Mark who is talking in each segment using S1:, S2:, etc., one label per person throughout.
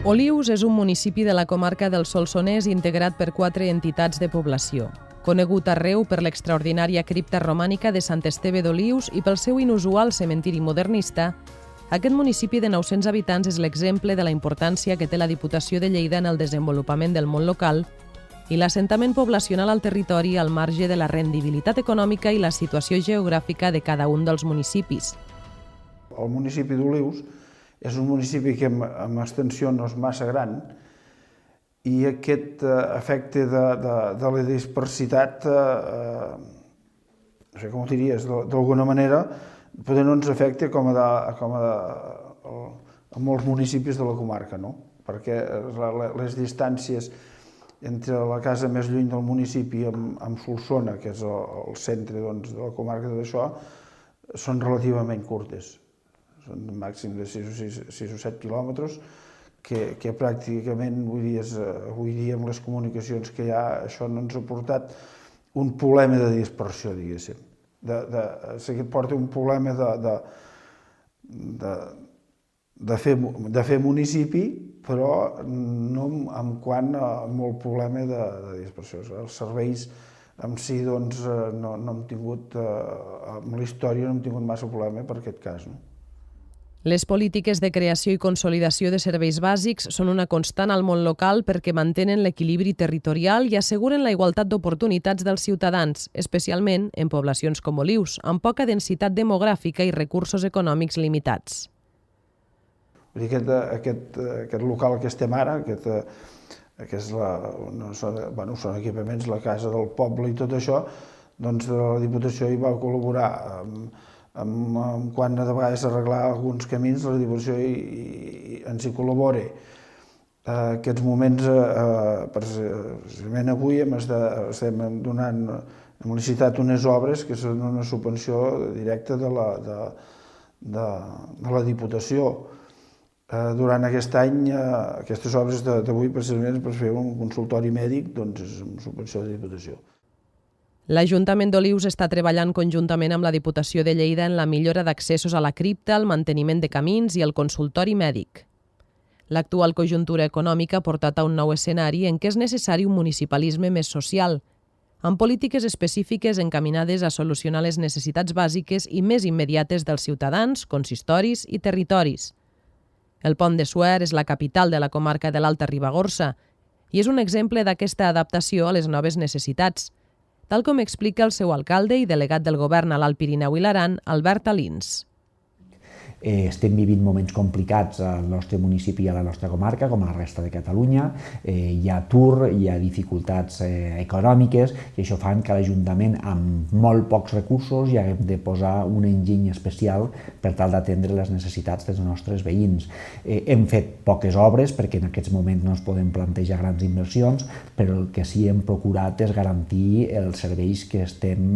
S1: Olius és un municipi de la comarca del Solsonès integrat per 4 entitats de població. Conegut arreu per l'extraordinària cripta romànica de Sant Esteve d'Olius i pel seu inusual cementiri modernista, aquest municipi de 900 habitants és l'exemple de la importància que té la Diputació de Lleida en el desenvolupament del món local i l'assentament poblacional al territori al marge de la rendibilitat econòmica i la situació geogràfica de cada un dels municipis.
S2: El municipi d'Olius és un municipi que amb extensió no és massa gran i aquest efecte de la dispersitat, no sé com ho diries, d'alguna manera, potser no ens afecta com a molts municipis de la comarca, no? Perquè les distàncies entre la casa més lluny del municipi amb Solsona, que és el centre de la comarca d'això, són relativament curtes. Són un màxim de 6 o 7 quilòmetres, que pràcticament, avui dia, amb les comunicacions que hi ha, això no ens ha portat un problema de dispersió, diguéssim. Porta un problema de fer municipi, però no en quant a molt problema de dispersió. Els serveis en si, doncs, no hem tingut, amb la història no hem tingut massa problema per aquest cas, no?
S1: Les polítiques de creació i consolidació de serveis bàsics són una constant al món local perquè mantenen l'equilibri territorial i asseguren la igualtat d'oportunitats dels ciutadans, especialment en poblacions com Olius, amb poca densitat demogràfica i recursos econòmics limitats.
S2: Aquest local que estem ara, són equipaments, la casa del poble i tot això, doncs la Diputació hi va col·laborar quan de vegades arreglar alguns camins, la Diputació ens hi col·labora. Aquests moments, precisament avui, estem donant, hem licitat unes obres que són una subvenció directa de la Diputació. Durant aquest any, aquestes obres d'avui, precisament per fer un consultori mèdic, doncs és una subvenció de Diputació.
S1: L'Ajuntament d'Olius està treballant conjuntament amb la Diputació de Lleida en la millora d'accessos a la cripta, el manteniment de camins i el consultori mèdic. L'actual conjuntura econòmica ha portat a un nou escenari en què és necessari un municipalisme més social, amb polítiques específiques encaminades a solucionar les necessitats bàsiques i més immediates dels ciutadans, consistoris i territoris. El Pont de Suert és la capital de la comarca de l'Alta Ribagorça i és un exemple d'aquesta adaptació a les noves necessitats, tal com explica el seu alcalde i delegat del govern a l'Alt Pirineu i l'Aran, Albert Alins.
S3: Estem vivint moments complicats al nostre municipi i a la nostra comarca, com a la resta de Catalunya. Hi ha atur, hi ha dificultats econòmiques i això fa que l'Ajuntament, amb molt pocs recursos, hi haguem de posar un enginy especial per tal d'atendre les necessitats dels nostres veïns. Hem fet poques obres perquè en aquests moments no es poden plantejar grans inversions, però el que sí hem procurat és garantir els serveis que estem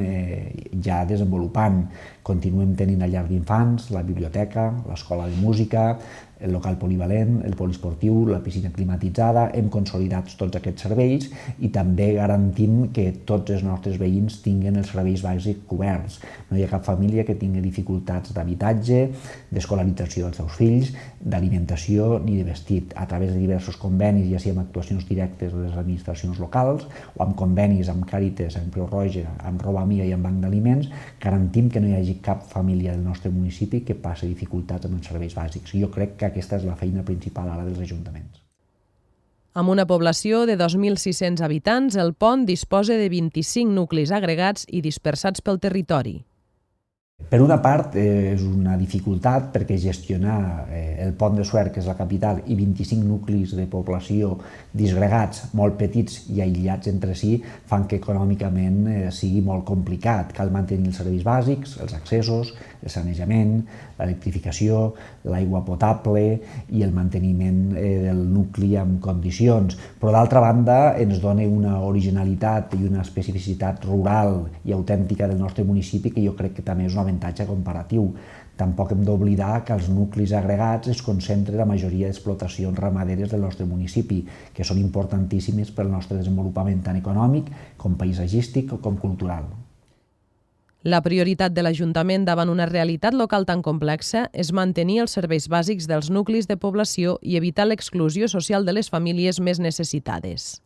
S3: ja desenvolupant. Continuem tenint la llar d'infants, la biblioteca, l'escola de música, el local polivalent, el poliesportiu, la piscina climatitzada. Hem consolidat tots aquests serveis i també garantim que tots els nostres veïns tinguin els serveis bàsics coberts. No hi ha cap família que tingui dificultats d'habitatge, d'escolarització dels seus fills, d'alimentació ni de vestit. A través de diversos convenis, ja sigui amb actuacions directes de les administracions locals o amb convenis amb Càritas, amb Creu Roja, amb Roba Amiga i amb Banc d'Aliments, garantim que no hi hagi cap família del nostre municipi que passi dificultats amb els serveis bàsics. Jo crec que aquesta és la feina principal ara dels ajuntaments.
S1: Amb una població de 2.600 habitants, el pont disposa de 25 nuclis agregats i dispersats pel territori.
S3: Per una part, és una dificultat perquè gestionar el Pont de Suert, que és la capital, i 25 nuclis de població disgregats, molt petits i aïllats entre si, fan que econòmicament sigui molt complicat. Cal mantenir els serveis bàsics, els accessos, el sanejament, l'electrificació, l'aigua potable i el manteniment del nucli en condicions. Però d'altra banda ens dona una originalitat i una especificitat rural i autèntica del nostre municipi que jo crec que també és un avantatge comparatiu. Tampoc hem d'oblidar que als nuclis agregats es concentra la majoria d'explotacions ramaderes del nostre municipi, que són importantíssimes pel nostre desenvolupament tant econòmic com paisatgístic com cultural.
S1: La prioritat de l'Ajuntament davant una realitat local tan complexa és mantenir els serveis bàsics dels nuclis de població i evitar l'exclusió social de les famílies més necessitades.